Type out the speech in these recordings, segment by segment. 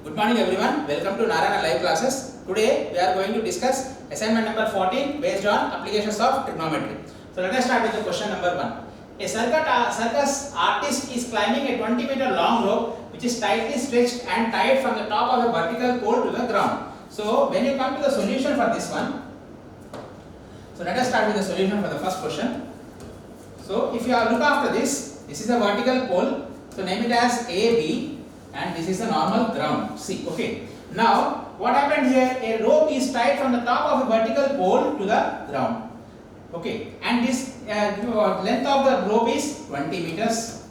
Good morning everyone. Welcome to Narayana live classes. Today we are going to discuss assignment number 14 based on applications of trigonometry. So let us start with the question number 1. A circus artist is climbing a 20-meter long rope which is tightly stretched and tied from the top of a vertical pole to the ground. So when you come to the solution for this one, so let us start with the solution for the first question. So if you look after this is a vertical pole. So name it as AB, and this is a normal ground C. Okay. Now what happened here? A rope is tied from the top of a vertical pole to the ground. Okay. And this length of the rope is 20 meters,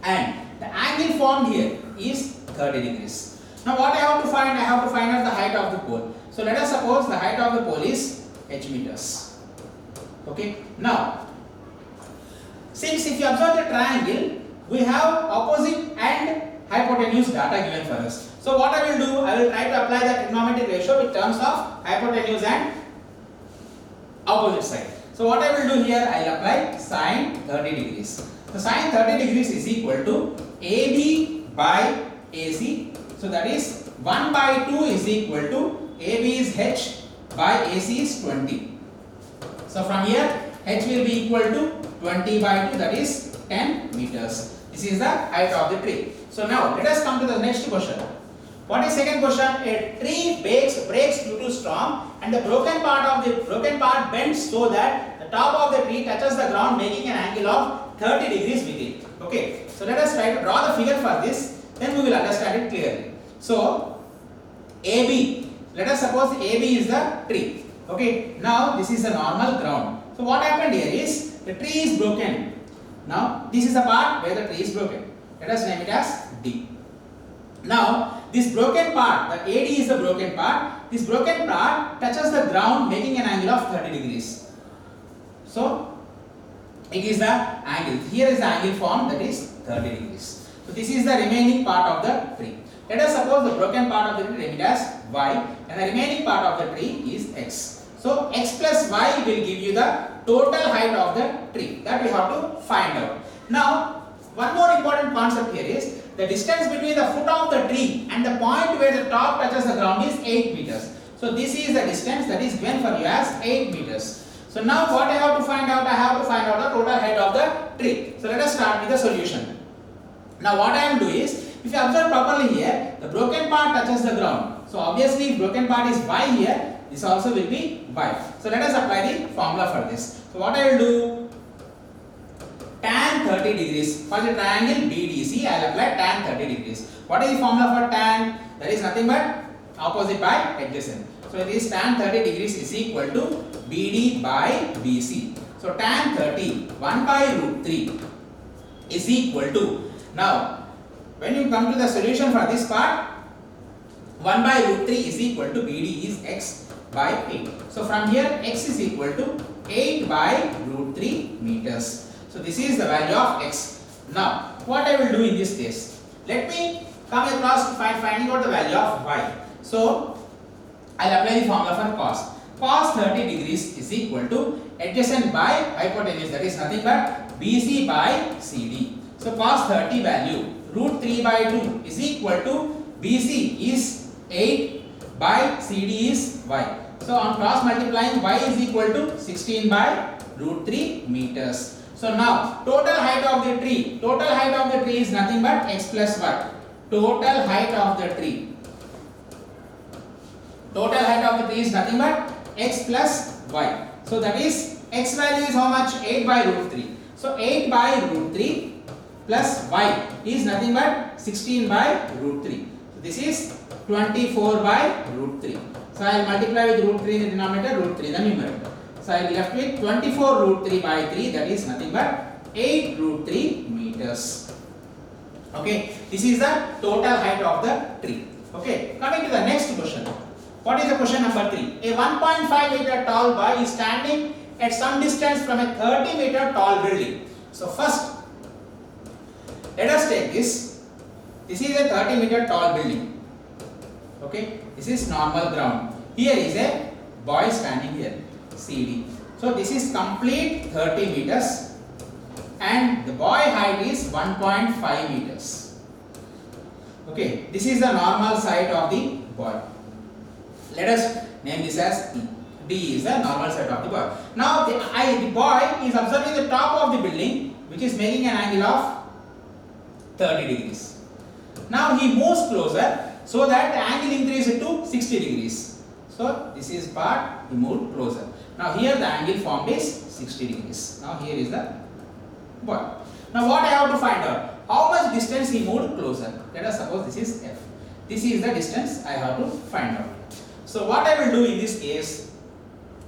and the angle formed here is 30 degrees. Now what I have to find? I have to find out the height of the pole. So let us suppose the height of the pole is h meters. Okay. Now since if you observe the triangle, we have opposite and hypotenuse data given for us. So what I will do, I will try to apply the trigonometric ratio with terms of hypotenuse and opposite side. So what I will do here, I will apply sine 30 degrees. So sine 30 degrees is equal to AB by AC. So that is 1 by 2 is equal to AB is h by AC is 20. So from here h will be equal to 20 by 2, that is 10 meters. This is the height of the tree. So now let us come to the next question. What is second question? A tree breaks due to storm, and the broken part bends so that the top of the tree touches the ground, making an angle of 30 degrees with it. Okay. So let us try to draw the figure for this, then we will understand it clearly. So AB, let us suppose AB is the tree. Okay. Now this is a normal ground. So what happened here is the tree is broken. Now this is the part where the tree is broken. Let us name it as D. Now this broken part, the AD is the broken part. This broken part touches the ground, making an angle of 30 degrees. So it is the angle. Here is the angle formed, that is 30 degrees. So this is the remaining part of the tree. Let us suppose the broken part of the tree, name it as Y, and the remaining part of the tree is X. So x plus y will give you the total height of the tree. That we have to find out. Now one more important concept here is the distance between the foot of the tree and the point where the top touches the ground is 8 meters. So this is the distance that is given for you as 8 meters. So now what I have to find out? I have to find out the total height of the tree. So let us start with the solution. Now what I am doing is, if you observe properly here, the broken part touches the ground. So obviously if broken part is y here, this also will be y. So let us apply the formula for this. So what I will do? Tan 30 degrees. For the triangle BDC, I will apply tan 30 degrees. What is the formula for tan? That is nothing but opposite by adjacent. So it is tan 30 degrees is equal to BD by BC. So tan 30, 1 by root 3 is equal to, now when you come to the solution for this part, 1 by root 3 is equal to BD is x by 8. So from here x is equal to 8 by root 3 meters. So this is the value of x. Now what I will do in this case, let me come across to finding out the value of y. So I will apply the formula for cos. Cos 30 degrees is equal to adjacent by hypotenuse, that is nothing but BC by CD. So cos 30 value root 3 by 2 is equal to BC is 8 by CD is y. So on cross multiplying, y is equal to 16 by root 3 meters. So now total height of the tree, is nothing but x plus y. Total height of the tree is nothing but x plus y. So that is x value is how much? 8 by root 3. So 8 by root 3 plus y is nothing but 16 by root 3. So this is 24 by root 3. So I will multiply with root 3 in the denominator, root 3 in the numerator. So I will be left with 24 root 3 by 3, that is nothing but 8 root 3 meters. Okay, this is the total height of the tree. Okay, coming to the next question. What is the question number 3? A 1.5 meter tall boy is standing at some distance from a 30 meter tall building. So first, let us take this. This is a 30 meter tall building. Okay, this is normal ground. Here is a boy standing here, CD. So this is complete 30 meters and the boy height is 1.5 meters. Okay, this is the normal side of the boy. Let us name this as E. D is the normal side of the boy. Now the boy is observing the top of the building, which is making an angle of 30 degrees. Now he moves closer so that the angle increases to 60 degrees. So this is part, he moved closer. Now here the angle formed is 60 degrees. Now here is the boy. Now what I have to find out? How much distance he moved closer? Let us suppose this is F. This is the distance I have to find out. So what I will do in this case,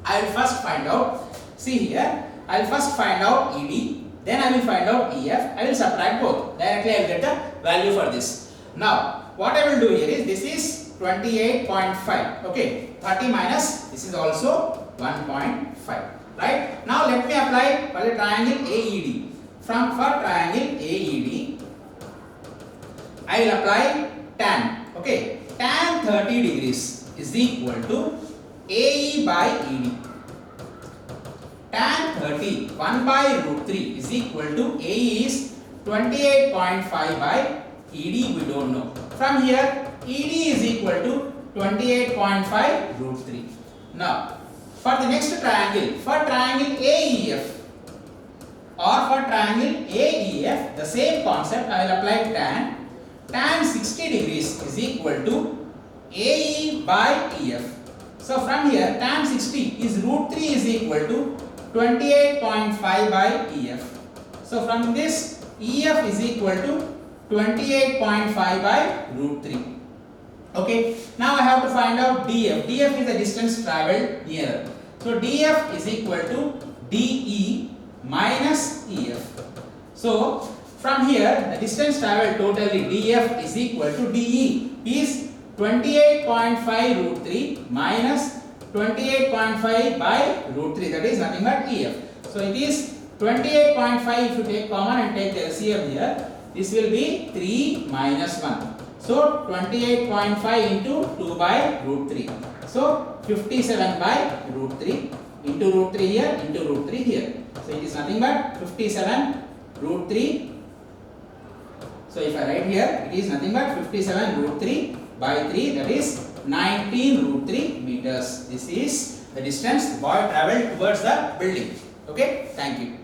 I will first find out, see here, I will first find out ED, then I will find out EF, I will subtract both. Directly I will get the value for this. Now what I will do here is, this is 28.5, okay, 30 minus, this is also 1.5, right. Now let me apply for the triangle AED. For triangle AED, I will apply tan, okay, tan 30 degrees is equal to AE by ED. Tan 30, 1 by root 3 is equal to AE is 28.5 by ED, we don't know. From here, ED is equal to 28.5 root 3. Now, for the next triangle, for triangle AEF or for triangle AEF, the same concept, I will apply tan. Tan 60 degrees is equal to AE by EF. So from here, tan 60 is root 3 is equal to 28.5 by EF. So from this, EF is equal to 28.5 by root 3. Okay, now I have to find out DF. DF is the distance travelled nearer. So DF is equal to DE minus EF. So from here, the distance travelled totally DF is equal to DE is 28.5 root 3 minus 28.5 by root 3, that is nothing but EF. So it is 28.5, if you take common and take the LCM here, this will be 3 minus 1. So 28.5 into 2 by root 3. So 57 by root 3 into root 3 here, into root 3 here. So it is nothing but 57 root 3. So if I write here, it is nothing but 57 root 3 by 3, that is 19 root 3 meters. This is the distance the boy travelled towards the building. Okay, thank you.